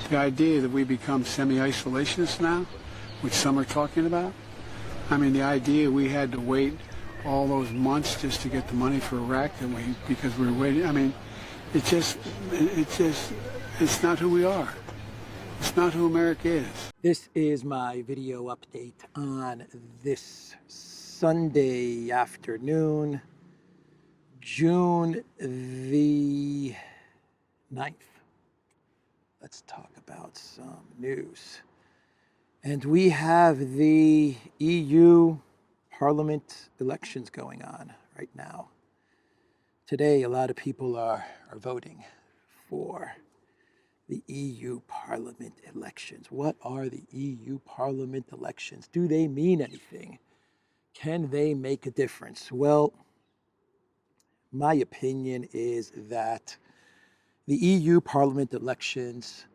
The idea that we become semi-isolationists now, which some are talking about. I mean, the idea we had to wait all those months just to get the money for Iraq because we were waiting. I mean, it's not who we are. It's not who America is. This is my video update on this Sunday afternoon, June the 9th. Let's talk about some news. And we have the EU Parliament elections going on right now. Today, a lot of people are voting for the EU Parliament elections. What are the EU Parliament elections? Do they mean anything? Can they make a difference? Well, my opinion is that the EU Parliament elections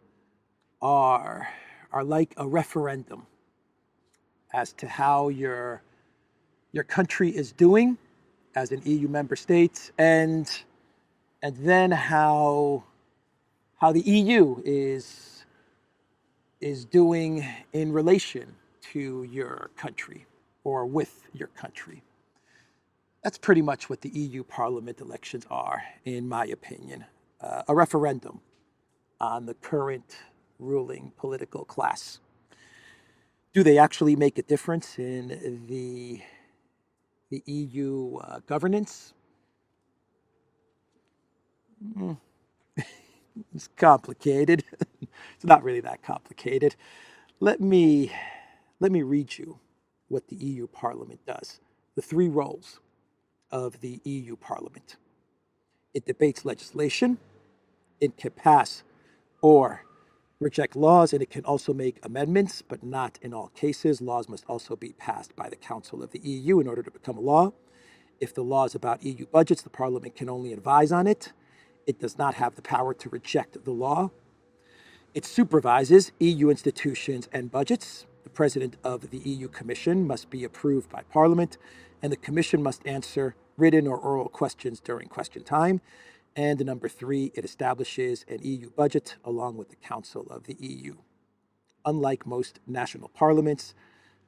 are like a referendum as to how your country is doing as an EU member state, and then how the EU is doing in relation to your country or with your country. That's pretty much what the EU Parliament elections are, in my opinion. A referendum on the current ruling political class. Do they actually make a difference in the EU governance? It's complicated. It's not really that complicated. Let me read you what the EU Parliament does. The three roles of the EU Parliament. It debates legislation, it can pass or reject laws, and it can also make amendments, but not in all cases. Laws must also be passed by the Council of the EU in order to become a law. If the law is about EU budgets, the Parliament can only advise on it. It does not have the power to reject the law. It supervises EU institutions and budgets. The President of the EU Commission must be approved by Parliament, and the Commission must answer written or oral questions during question time. And number three, it establishes an EU budget along with the Council of the EU. Unlike most national parliaments,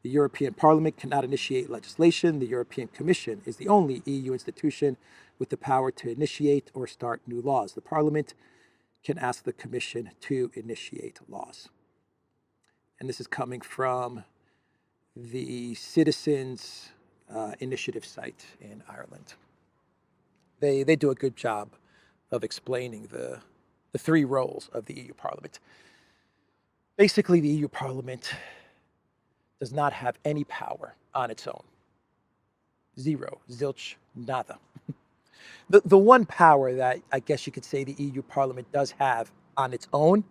the European Parliament cannot initiate legislation. The European Commission is the only EU institution with the power to initiate or start new laws. The Parliament can ask the Commission to initiate laws. And this is coming from the Citizens Initiative site in Ireland. They do a good job of explaining the three roles of the EU Parliament. Basically, the EU Parliament does not have any power on its own. Zero, zilch, nada. The one power that I guess you could say the EU Parliament does have on its own,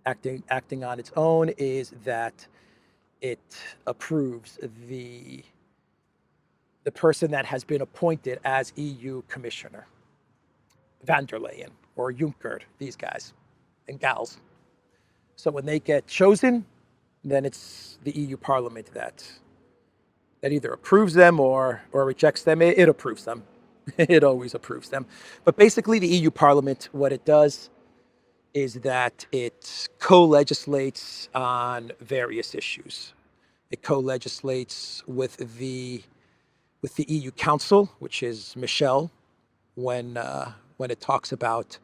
acting on its own, is that it approves the person that has been appointed as EU Commissioner. Van der Leyen or Juncker, these guys and gals. So when they get chosen, then it's the EU Parliament that either approves them or rejects them. It approves them. It always approves them. But basically the EU Parliament, what it does is that it co-legislates on various issues. It co-legislates with the EU Council, which is Michel, when it talks about,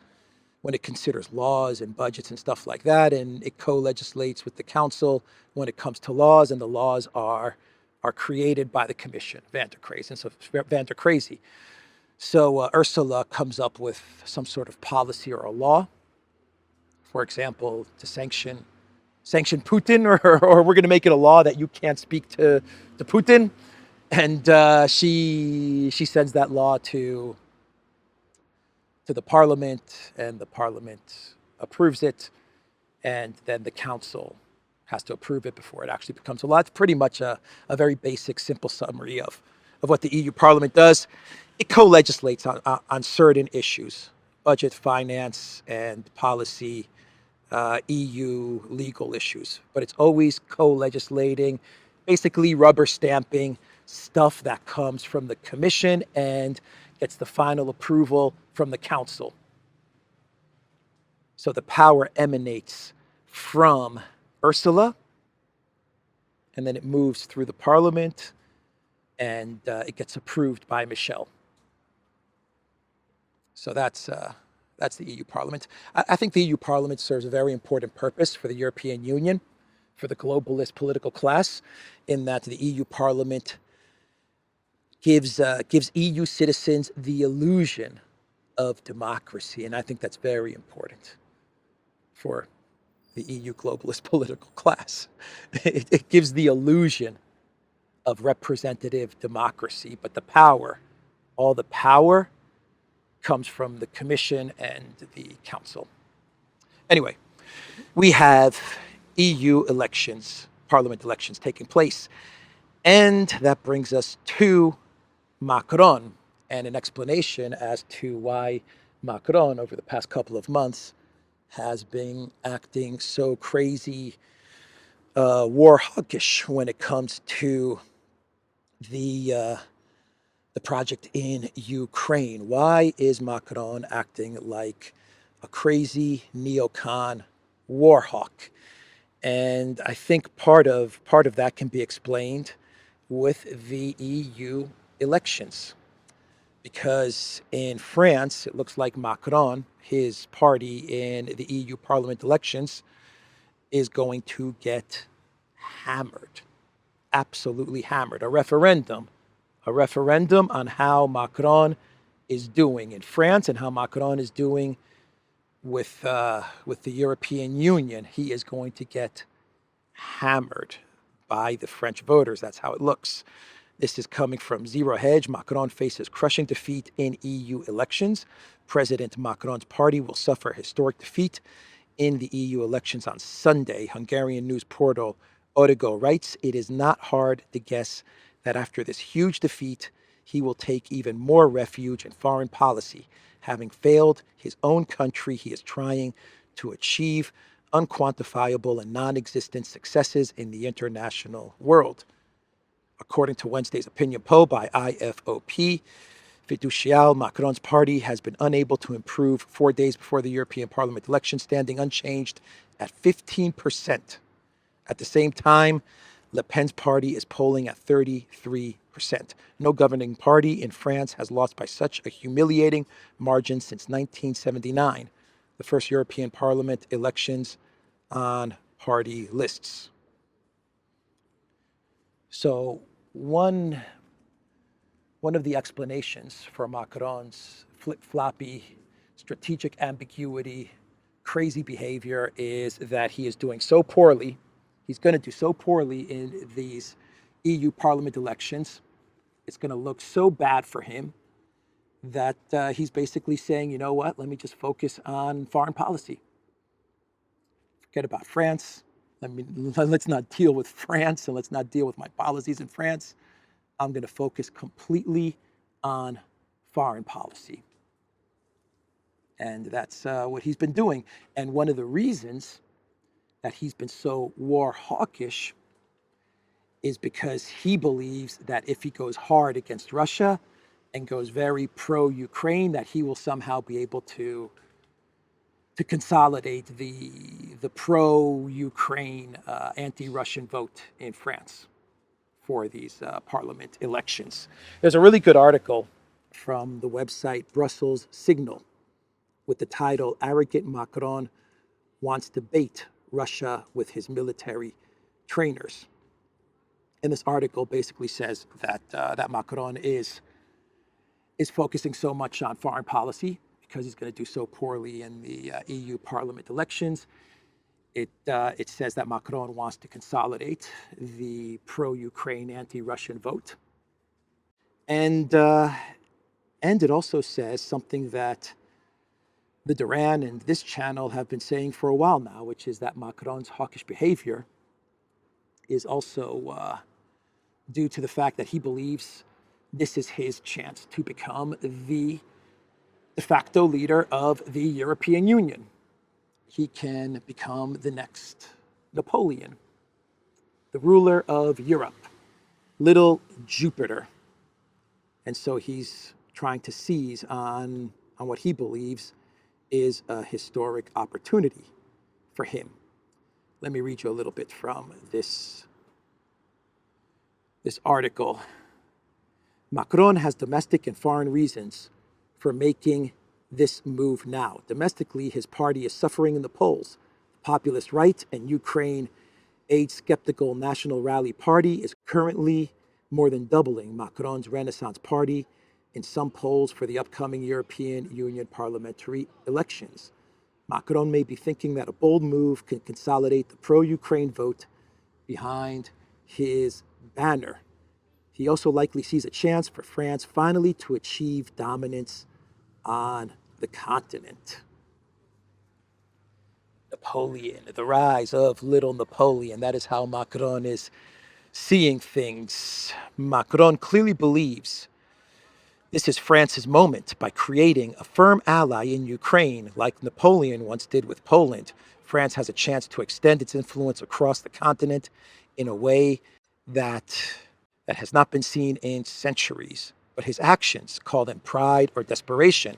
when it considers laws and budgets and stuff like that, and it co-legislates with the Council when it comes to laws, and the laws are created by the Commission, Van der Crazy. So Ursula comes up with some sort of policy or a law, for example, to sanction Putin, or we're going to make it a law that you can't speak to Putin, and she sends that law to the Parliament, and the Parliament approves it, and then the Council has to approve it before it actually becomes a law. It's pretty much a very basic, simple summary of what the EU Parliament does. It co-legislates on certain issues, budget, finance, and policy, EU legal issues. But it's always co-legislating, basically rubber stamping stuff that comes from the Commission and gets the final approval from the Council. So the power emanates from Ursula, and then it moves through the parliament, and it gets approved by Michel. So that's the EU Parliament. I think the EU Parliament serves a very important purpose for the European Union, for the globalist political class, in that the EU Parliament gives EU citizens the illusion of democracy, and I think that's very important for the EU globalist political class. It gives the illusion of representative democracy, but the power, all the power, comes from the Commission and the Council. Anyway, we have EU elections, parliament elections taking place, and that brings us to Macron and an explanation as to why Macron, over the past couple of months, has been acting so crazy, war hawkish when it comes to the project in Ukraine. Why is Macron acting like a crazy neocon war hawk? And I think part of that can be explained with the EU elections. Because in France, it looks like Macron, his party in the EU Parliament elections, is going to get hammered, absolutely hammered. A referendum on how Macron is doing in France and how Macron is doing with the European Union. He is going to get hammered by the French voters. That's how it looks. This is coming from Zero Hedge. Macron faces crushing defeat in EU elections. President Macron's party will suffer historic defeat in the EU elections on Sunday. Hungarian news portal Politico writes, "It is not hard to guess that after this huge defeat, he will take even more refuge in foreign policy, having failed his own country. He is trying to achieve unquantifiable and non-existent successes in the international world." According to Wednesday's opinion poll by IFOP, Fiducial, Macron's party has been unable to improve 4 days before the European Parliament election, standing unchanged at 15%. At the same time, Le Pen's party is polling at 33%. No governing party in France has lost by such a humiliating margin since 1979, the first European Parliament elections on party lists. So one of the explanations for Macron's flip-floppy, strategic ambiguity, crazy behavior is that he is doing so poorly. He's going to do so poorly in these EU Parliament elections. It's going to look so bad for him that he's basically saying, you know what, let me just focus on foreign policy. Forget about France. Let's not deal with France, and let's not deal with my policies in France. I'm going to focus completely on foreign policy. And that's what he's been doing. And one of the reasons that he's been so war hawkish is because he believes that if he goes hard against Russia and goes very pro-Ukraine, that he will somehow be able to consolidate the pro-Ukraine anti-Russian vote in France for these parliament elections. There's a really good article from the website Brussels Signal with the title, "Arrogant Macron Wants to Bait Russia with His Military Trainers." And this article basically says that Macron is focusing so much on foreign policy because he's going to do so poorly in the EU Parliament elections. It says that Macron wants to consolidate the pro-Ukraine, anti-Russian vote, and it also says something that the Duran and this channel have been saying for a while now, which is that Macron's hawkish behavior is also due to the fact that he believes this is his chance to become the de facto leader of the European Union. He can become the next Napoleon, the ruler of Europe, little Jupiter. And so he's trying to seize on what he believes is a historic opportunity for him. Let me read you a little bit from this article. Macron has domestic and foreign reasons for making this move now. Domestically, his party is suffering in the polls. The populist right and Ukraine aid-skeptical National Rally Party is currently more than doubling Macron's Renaissance Party in some polls for the upcoming European Union parliamentary elections. Macron may be thinking that a bold move can consolidate the pro-Ukraine vote behind his banner. He also likely sees a chance for France finally to achieve dominance on the continent. Napoleon, the rise of little Napoleon. That is how Macron is seeing things. Macron clearly believes this is France's moment by creating a firm ally in Ukraine, like Napoleon once did with Poland. France has a chance to extend its influence across the continent in a way that has not been seen in centuries. But his actions, call them pride or desperation,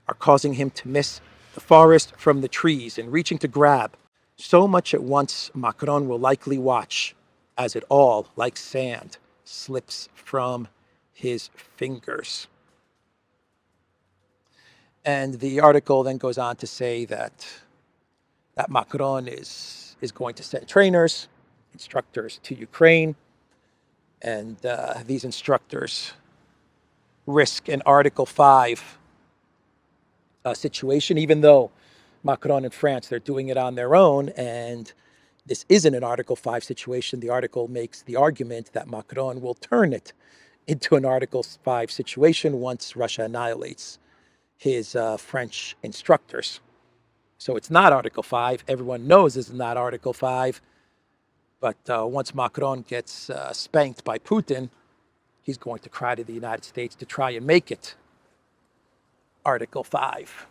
are causing him to miss the forest from the trees and reaching to grab so much at once. Macron will likely watch as it all, like sand, slips from his fingers. And the article then goes on to say that Macron is going to send trainers, instructors to Ukraine, and these instructors risk an Article 5 situation, even though Macron and France, they're doing it on their own, and this isn't an Article 5 situation. The article makes the argument that Macron will turn it into an Article 5 situation once Russia annihilates his French instructors. So it's not Article 5. Everyone knows it's not Article 5. But once Macron gets spanked by Putin, he's going to cry to the United States to try and make it Article 5.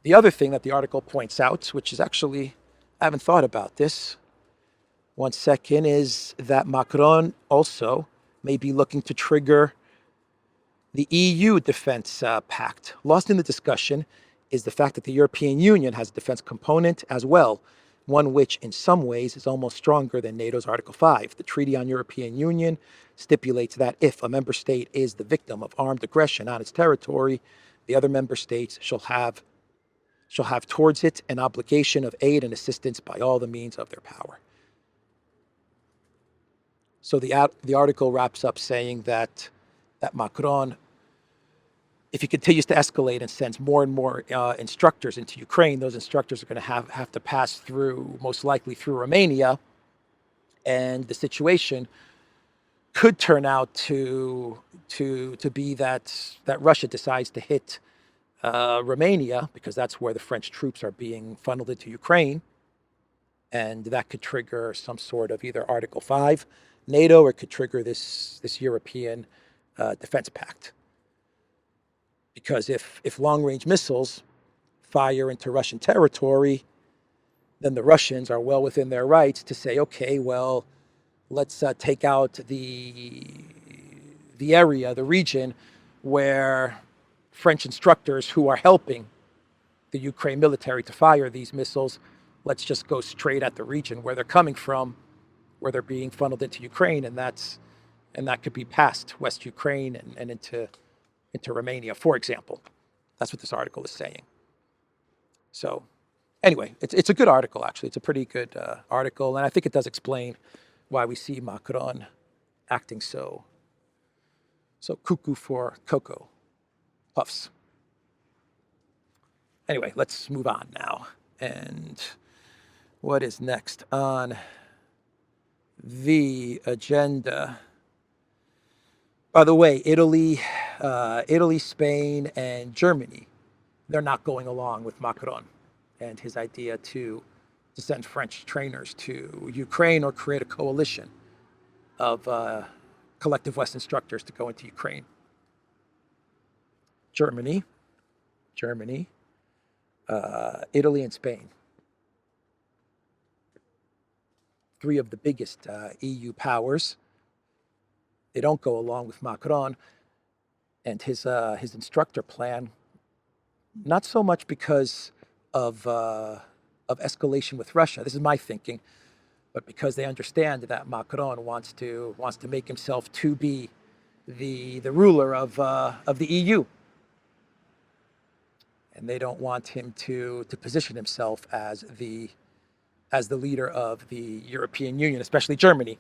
The other thing that the article points out, which is actually, I haven't thought about this, 1 second, is that Macron also may be looking to trigger the EU defense pact. Lost in the discussion is the fact that the European Union has a defense component as well, one which in some ways is almost stronger than NATO's Article 5. The Treaty on European Union stipulates that if a member state is the victim of armed aggression on its territory, the other member states shall have towards it an obligation of aid and assistance by all the means of their power. So the article wraps up saying that Macron, if he continues to escalate and sends more and more instructors into Ukraine, those instructors are going to have to pass through, most likely through Romania, and the situation could turn out to be that Russia decides to hit Romania, because that's where the French troops are being funneled into Ukraine, and that could trigger some sort of either Article 5 NATO, or it could trigger this European defense pact. Because if long-range missiles fire into Russian territory, then the Russians are well within their rights to say, okay, well, let's take out the area, the region where French instructors who are helping the Ukraine military to fire these missiles, let's just go straight at the region where they're coming from, where they're being funneled into Ukraine, and that could be past West Ukraine and into Romania, for example. That's what this article is saying. So anyway, it's a good article, actually. It's a pretty good article, and I think it does explain why we see Macron acting so cuckoo for Cocoa Puffs. Anyway, let's move on now. And what is next on the agenda? By the way, Italy, Spain, and Germany, they're not going along with Macron and his idea to send French trainers to Ukraine or create a coalition of collective West instructors to go into Ukraine. Germany, Italy, and Spain. Three of the biggest EU powers. They don't go along with Macron and his instructor plan, not so much because of of escalation with Russia. This is my thinking, but because they understand that Macron wants to make himself to be the ruler of the EU, and they don't want him to position himself as the leader of the European Union, especially Germany,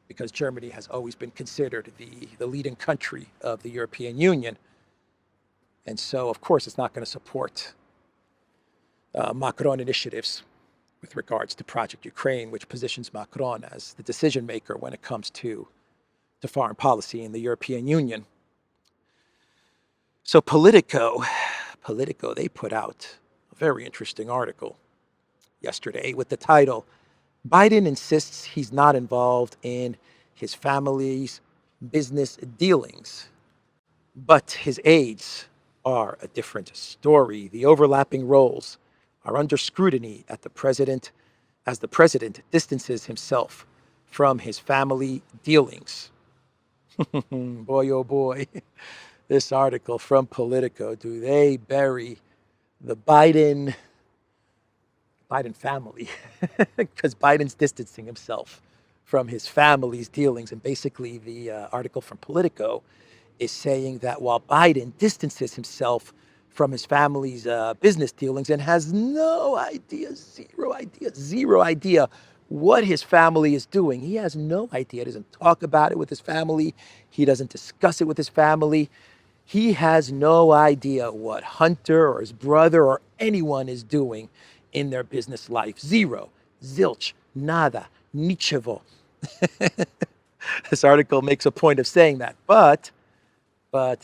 because Germany has always been considered the leading country of the European Union. And so, of course, it's not going to support Macron initiatives with regards to Project Ukraine, which positions Macron as the decision maker when it comes to foreign policy in the European Union. So Politico, they put out a very interesting article yesterday with the title, Biden insists he's not involved in his family's business dealings, but his aides are a different story. The overlapping roles are under scrutiny as the president distances himself from his family dealings. Boy, oh boy, this article from Politico, do they bury the Biden family? Because Biden's distancing himself from his family's dealings. And basically the article from Politico is saying that while Biden distances himself from his family's business dealings and has no idea, zero idea what his family is doing. He has no idea. He doesn't talk about it with his family. He doesn't discuss it with his family. He has no idea what Hunter or his brother or anyone is doing in their business life. Zero, zilch, nada, nichevo. This article makes a point of saying that, but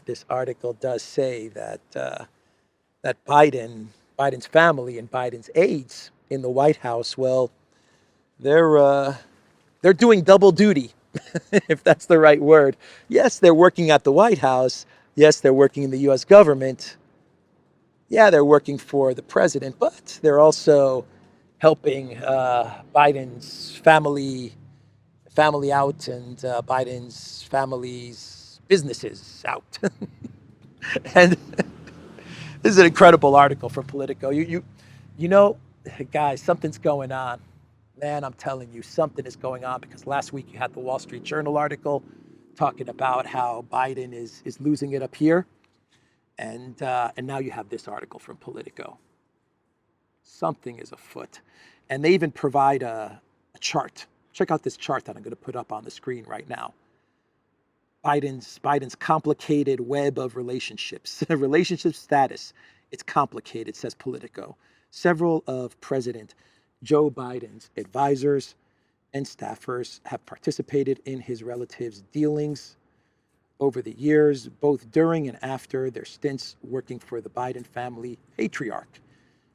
this article does say that that Biden's family and Biden's aides in the White House, well, they're doing double duty, if that's the right word. Yes, they're working at the White House. Yes, they're working in the U.S. government. Yeah, they're working for the president, but they're also helping Biden's family out and Biden's family's businesses out. And this is an incredible article from Politico. You know, guys, something's going on. Man, I'm telling you, something is going on, because last week you had the Wall Street Journal article talking about how Biden is losing it up here. And now you have this article from Politico. Something is afoot. And they even provide a chart. Check out this chart that I'm going to put up on the screen right now. Biden's complicated web of relationships. Relationship status, it's complicated, says Politico. Several of President Joe Biden's advisors and staffers have participated in his relatives' dealings over the years, both during and after their stints working for the Biden family patriarch.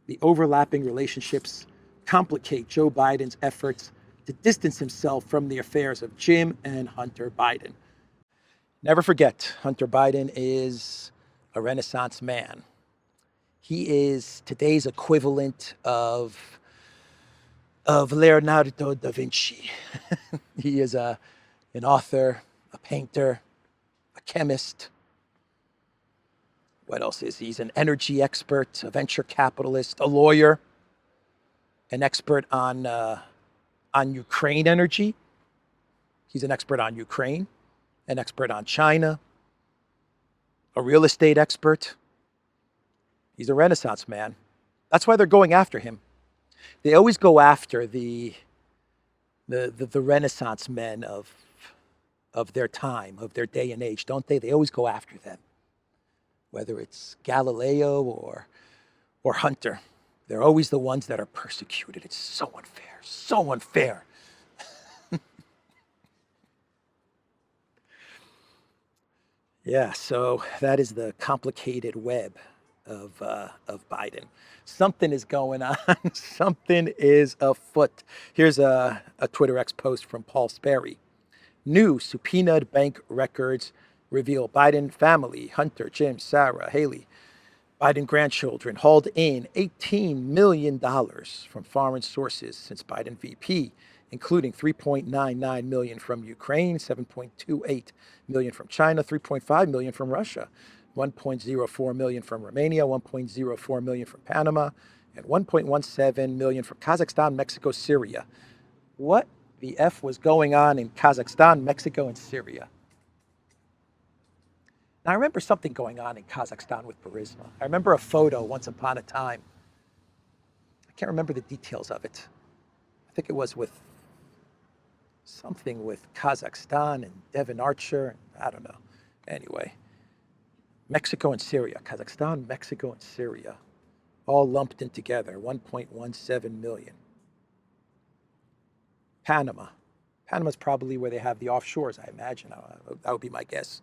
The overlapping relationships complicate Joe Biden's efforts to distance himself from the affairs of Jim and Hunter Biden. Never forget, Hunter Biden is a Renaissance man. He is today's equivalent of Leonardo da Vinci. He is an author, a painter, a chemist. What else is he? He's an energy expert, a venture capitalist, a lawyer, an expert on Ukraine energy. He's an expert on Ukraine, an expert on China, a real estate expert. He's a Renaissance man. That's why they're going after him. They always go after the Renaissance men of their time, of their day and age, don't they? They always go after them. Whether it's Galileo or Hunter, they're always the ones that are persecuted. It's so unfair, so unfair. Yeah, so that is the complicated web of Biden. Something is going on. Something is afoot. Here's a Twitter X post from Paul Sperry. New subpoenaed bank records reveal Biden family, Hunter, Jim, Sarah, Haley, Biden grandchildren hauled in $18 million from foreign sources since Biden VP, including $3.99 million from Ukraine, $7.28 million from China, $3.5 million from Russia, $1.04 million from Romania, $1.04 million from Panama, and 1.17 million for Kazakhstan, Mexico, Syria. What the F was going on in Kazakhstan, Mexico, and Syria? Now, I remember something going on in Kazakhstan with Burisma. I remember a photo once upon a time. I can't remember the details of it. I think it was with something with Kazakhstan and Devon Archer. I don't know. Anyway, Mexico and Syria. Kazakhstan, Mexico, and Syria. All lumped in together, 1.17 million. Panama. Panama's probably where they have the offshores, I imagine. That would be my guess.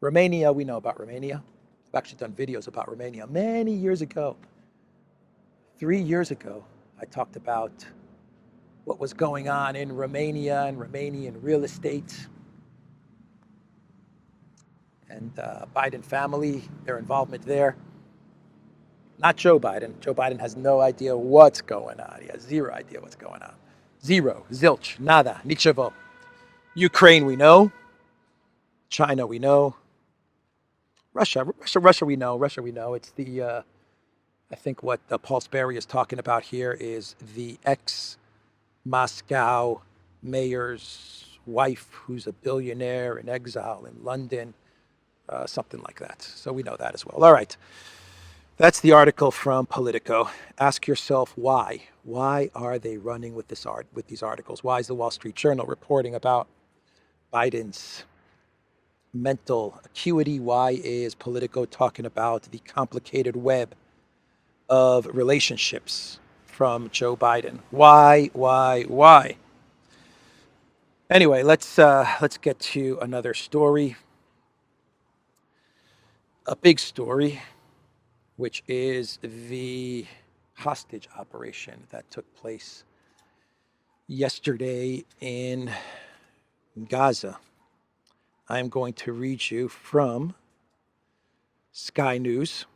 Romania, we know about Romania. I've actually done videos about Romania many years ago. 3 years ago, I talked about what was going on in Romania and Romanian real estate. And Biden family, their involvement there. Not Joe Biden. Joe Biden has no idea what's going on. He has zero idea what's going on. Zero, zilch, nada, nichevo. Ukraine, we know. China, we know. Russia, we know. It's the, I think what Paul Sperry is talking about here is the ex-Moscow mayor's wife, who's a billionaire in exile in London, something like that. So we know that as well. All right. That's the article from Politico. Ask yourself why. Why are they running with these articles? Why is the Wall Street Journal reporting about Biden's mental acuity? Why is Politico talking about the complicated web of relationships from Joe Biden? Why? Anyway, let's get to another story. A big story, which is the hostage operation that took place yesterday in Gaza. I'm going to read you from Sky News,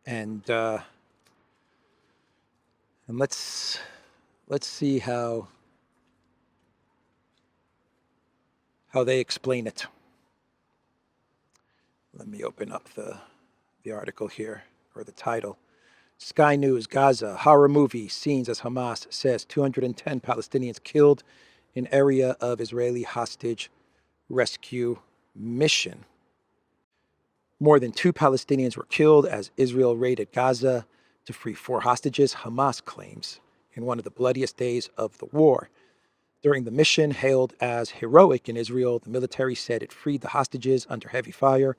and let's see how they explain it. Let me open up the article here, or the title. Sky News, Gaza, horror movie scenes as Hamas says 210 Palestinians killed in area of Israeli hostage rescue mission. More than 2 Palestinians were killed as Israel raided Gaza to free 4 hostages, Hamas claims, in one of the bloodiest days of the war. During the mission, hailed as heroic in Israel, the military said it freed the hostages under heavy fire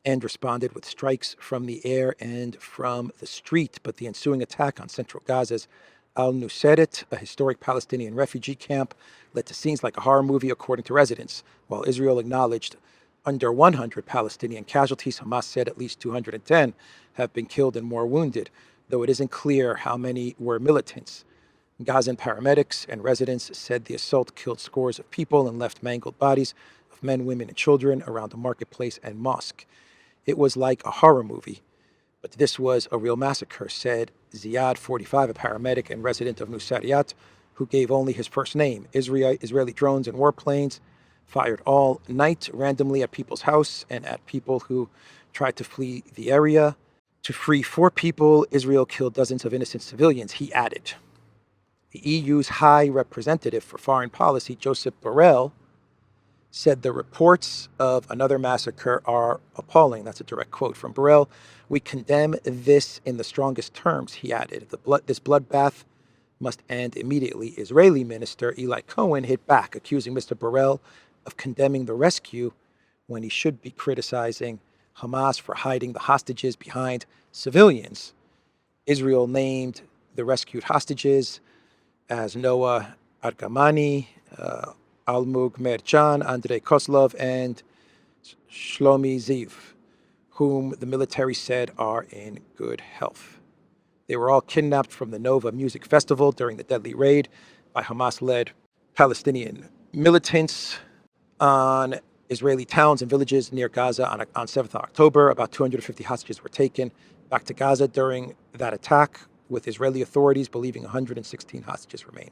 and responded with strikes from the air and from the street. But the ensuing attack on central Gaza's Al-Nusayrat, a historic Palestinian refugee camp, led to scenes like a horror movie, according to residents. While Israel acknowledged under 100 Palestinian casualties, Hamas said at least 210 have been killed and more wounded, though it isn't clear how many were militants. Gazan paramedics and residents said the assault killed scores of people and left mangled bodies of men, women, and children around a marketplace and mosque. It was like a horror movie, but this was a real massacre, said Ziad, 45, a paramedic and resident of Nusayrat, who gave only his first name. Israeli drones and warplanes fired all night randomly at people's house and at people who tried to flee the area. To free 4 people, Israel killed dozens of innocent civilians, he added. The EU's High Representative for Foreign Policy, Joseph Borrell, said the reports of another massacre are appalling. That's a direct quote from Borrell. We condemn this in the strongest terms, he added. This bloodbath must end immediately. Israeli Minister Eli Cohen hit back, accusing Mr. Borrell of condemning the rescue when he should be criticizing Hamas for hiding the hostages behind civilians. Israel named the rescued hostages as Noah Argamani, Almug Merchan, Andrei Koslov, and Shlomi Ziv, whom the military said are in good health. They were all kidnapped from the Nova Music Festival during the deadly raid by Hamas-led Palestinian militants on Israeli towns and villages near Gaza on 7th October. About 250 hostages were taken back to Gaza during that attack, with Israeli authorities believing 116 hostages remain.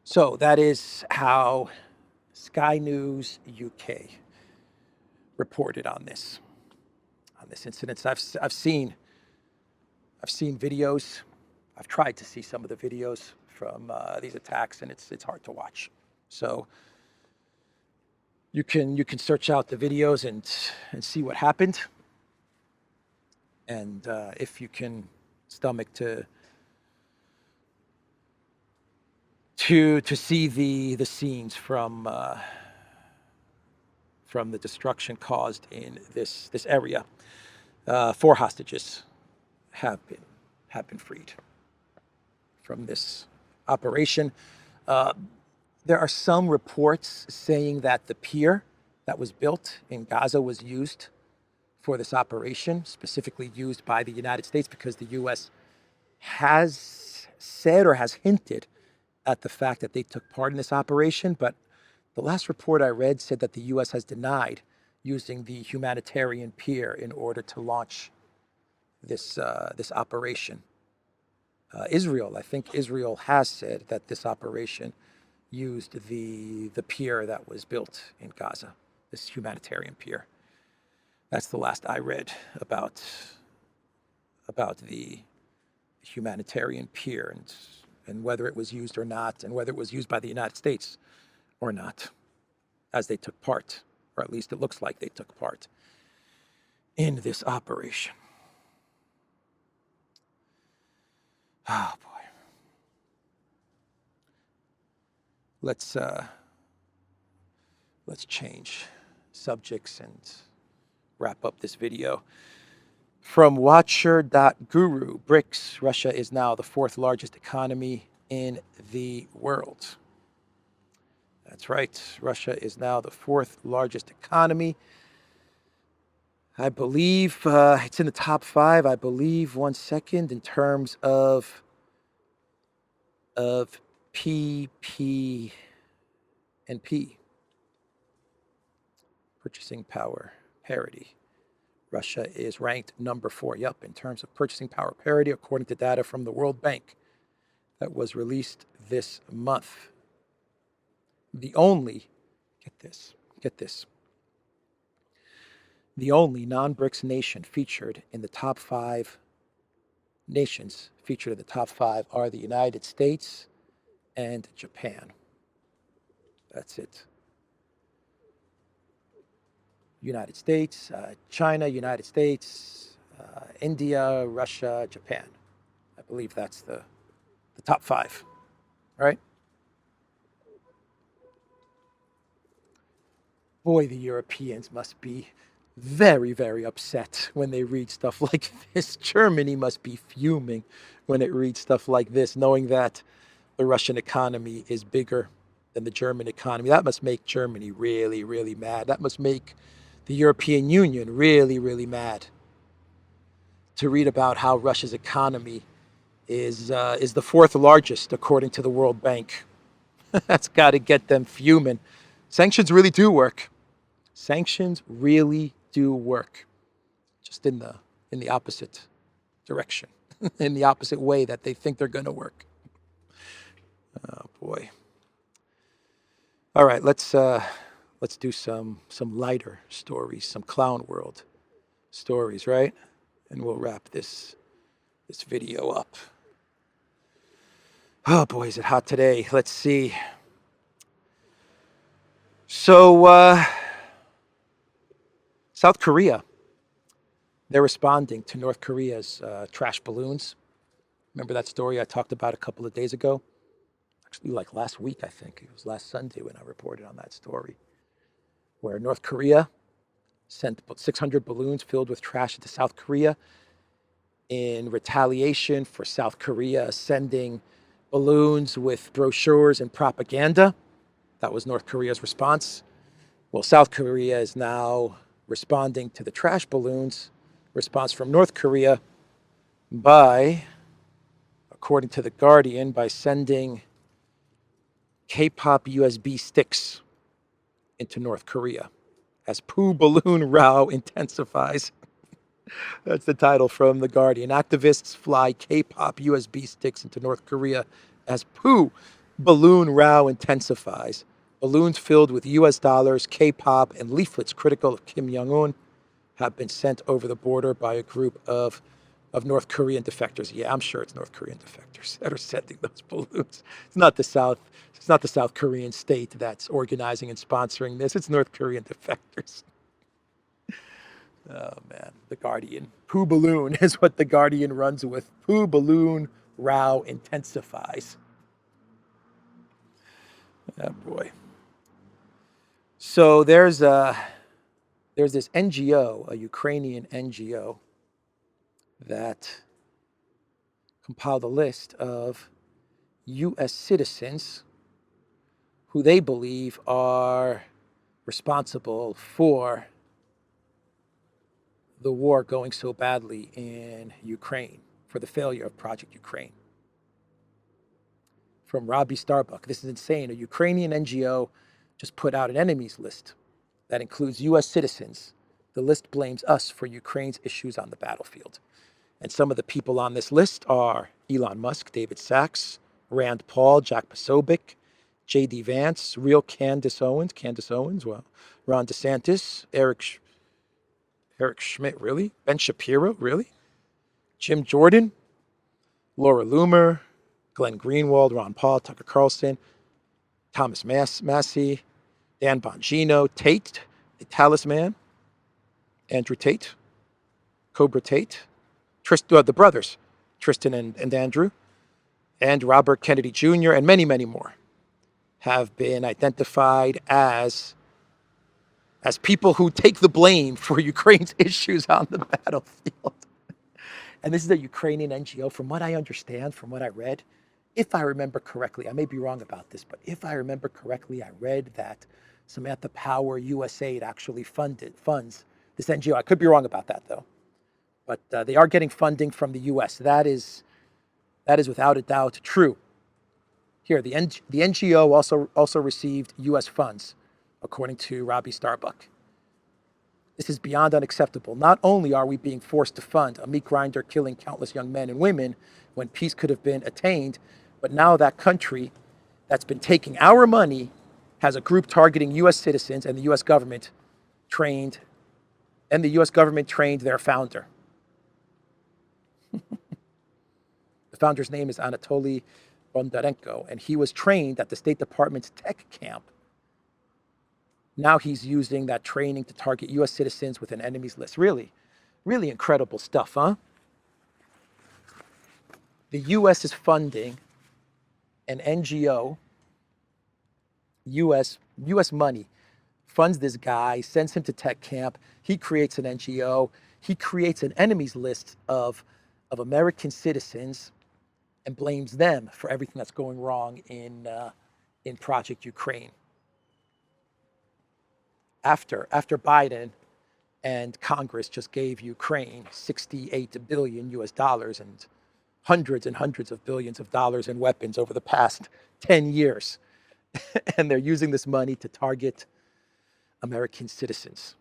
So that is how Sky News UK reported on this incident. I've I've seen videos. I've tried to see some of the videos from these attacks, and it's hard to watch. So you can search out the videos and see what happened, and if you can stomach to see the scenes from the destruction caused in this area. 4 hostages have been freed from this operation. There are some reports saying that the pier that was built in Gaza was used for this operation, specifically used by the United States, because the U.S. has said or has hinted at the fact that they took part in this operation. But the last report I read said that the U.S. has denied using the humanitarian pier in order to launch this operation. I think Israel has said that this operation used the pier that was built in Gaza, this humanitarian pier. That's the last I read about the humanitarian pier and whether it was used or not, and whether it was used by the United States or not, as they took part, or at least it looks like they took part in this operation. Oh boy. Let's change subjects and wrap up this video. From Watcher.guru, BRICS, Russia is now the 4th largest economy in the world. That's right, Russia is now the 4th largest economy. I believe it's in the top 5, I believe, one second, in terms of PP and P, purchasing power parity. Russia is ranked number 4, in terms of purchasing power parity, according to data from the World Bank that was released this month. The only, get this, the only non-BRICS nation featured in the top 5 nations featured in the top 5 are the United States and Japan. That's it. United States, China, United States, India, Russia, Japan. I believe that's the top 5, right? Boy, the Europeans must be very, very upset when they read stuff like this. Germany must be fuming when it reads stuff like this, knowing that the Russian economy is bigger than the German economy. That must make Germany really, really mad. That must make the European Union really, really mad to read about how Russia's economy is the 4th largest, according to the World Bank. That's got to get them fuming. Sanctions really do work. Sanctions really do work, just in the opposite direction, in the opposite way that they think they're going to work. Oh boy. All right, let's do some lighter stories, some clown world stories, right? And we'll wrap this video up. Oh boy, is it hot today. Let's see. So South Korea, they're responding to North Korea's trash balloons. Remember that story I talked about a couple of days ago? Actually, like last week, I think. It was last Sunday when I reported on that story, where North Korea sent 600 balloons filled with trash into South Korea in retaliation for South Korea sending balloons with brochures and propaganda. That was North Korea's response. Well, South Korea is now responding to the trash balloons response from North Korea by, according to The Guardian, by sending K-pop USB sticks into North Korea as poo balloon row intensifies. That's the title from The Guardian. Activists fly K-pop USB sticks into North Korea as poo balloon row intensifies. Balloons filled with US dollars, K-pop, and leaflets critical of Kim Jong-un have been sent over the border by a group of of North Korean defectors. Yeah, I'm sure it's North Korean defectors that are sending those balloons. It's not the South. It's not the South Korean state that's organizing and sponsoring this. It's North Korean defectors. Oh man, the Guardian. Poo balloon is what the Guardian runs with. Poo balloon row intensifies. Oh boy. So there's this NGO, a Ukrainian NGO, that compiled a list of U.S. citizens who they believe are responsible for the war going so badly in Ukraine, for the failure of Project Ukraine. From Robbie Starbuck. This is insane. A Ukrainian NGO just put out an enemies list that includes U.S. citizens. The list blames us for Ukraine's issues on the battlefield. And some of the people on this list are Elon Musk, David Sachs, Rand Paul, Jack Posobiec, J.D. Vance, real Candace Owens, well, Ron DeSantis, Eric Schmidt, really? Ben Shapiro, really? Jim Jordan, Laura Loomer, Glenn Greenwald, Ron Paul, Tucker Carlson, Thomas Massey, Dan Bongino, Tate, the Talisman, Andrew Tate, Cobra Tate, the brothers, Tristan and Andrew, and Robert Kennedy Jr., and many, many more have been identified as people who take the blame for Ukraine's issues on the battlefield. And this is a Ukrainian NGO. From what I understand, from what I read, if I remember correctly, I may be wrong about this, but if I remember correctly, I read that Samantha Power USAID actually funds this NGO. I could be wrong about that, though. But they are getting funding from the U.S. That is without a doubt true. Here, the NGO also received U.S. funds, according to Robbie Starbuck. This is beyond unacceptable. Not only are we being forced to fund a meat grinder killing countless young men and women when peace could have been attained, but now that country that's been taking our money has a group targeting U.S. citizens, and the U.S. government trained their founder. The founder's name is Anatoly Bondarenko, and he was trained at the State Department's tech camp. Now he's using that training to target U.S. citizens with an enemies list. Really, really incredible stuff, huh? The U.S. is funding an NGO, U.S. money, funds this guy, sends him to tech camp. He creates an NGO. He creates an enemies list of American citizens and blames them for everything that's going wrong in Project Ukraine. After Biden and Congress just gave Ukraine $68 billion and hundreds of billions of dollars in weapons over the past 10 years. And they're using this money to target American citizens.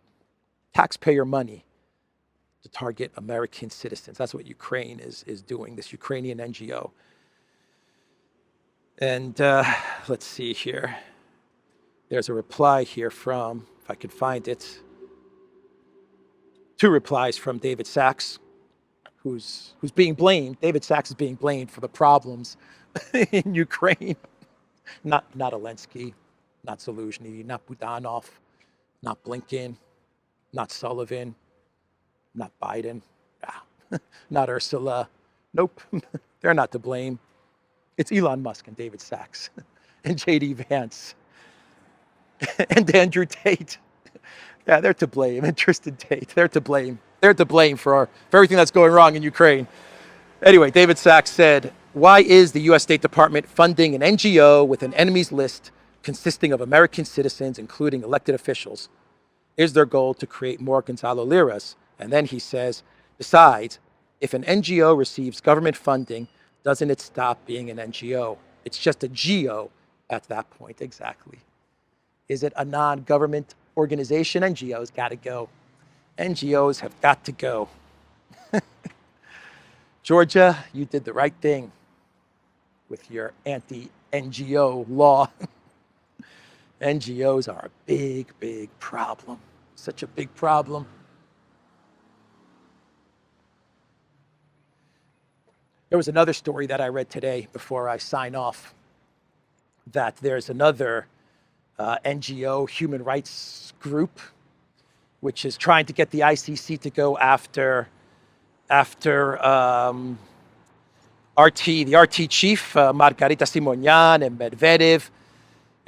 Taxpayer money to target American citizens. That's what Ukraine is doing, this Ukrainian NGO. And let's see here. There's a reply here from, if I can find it, 2 replies from David Sachs, who's being blamed. David Sachs is being blamed for the problems in Ukraine. Not Zelensky, not Zaluzhny, not Budanov, not Blinken, not Sullivan, not Biden, not Ursula. Nope, they're not to blame. It's Elon Musk and David Sachs and J.D. Vance and Andrew Tate. Yeah, they're to blame. And Tristan Tate, they're to blame. They're to blame for everything that's going wrong in Ukraine. Anyway, David Sachs said, why is the U.S. State Department funding an NGO with an enemies list consisting of American citizens, including elected officials? Is their goal to create more Gonzalo Liras? And then he says, besides, if an NGO receives government funding, doesn't it stop being an NGO? It's just a GO at that point. Exactly. Is it a non-government organization? NGOs got to go. NGOs have got to go. Georgia, you did the right thing with your anti-NGO law. NGOs are a big, big problem. Such a big problem. There was another story that I read today before I sign off, that there's another NGO human rights group which is trying to get the ICC to go after the RT chief, Margarita Simonyan and Medvedev,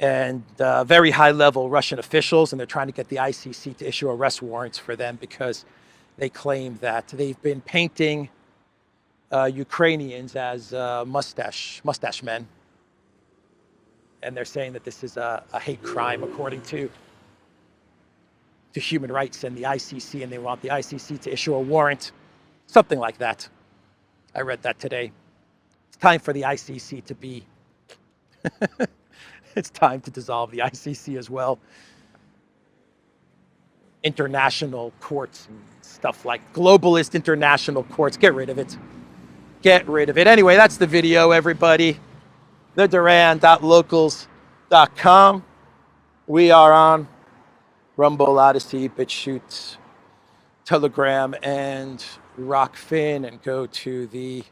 and very high-level Russian officials, and they're trying to get the ICC to issue arrest warrants for them because they claim that they've been painting Ukrainians as mustache men, and they're saying that this is a hate crime according to human rights and the ICC, and they want the ICC to issue a warrant, something like that. I read that today. It's time for the ICC to be. It's time to dissolve the ICC as well. International courts and stuff like globalist international courts. Get rid of it. Get rid of it. Anyway, that's the video, everybody. TheDuran.locals.com. We are on Rumble, ODYSEE, BitChute, Telegram, and Rockfin, and go to the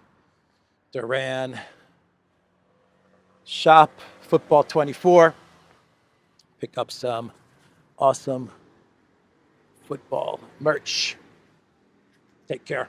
Duran shop, Football 24. Pick up some awesome football merch. Take care.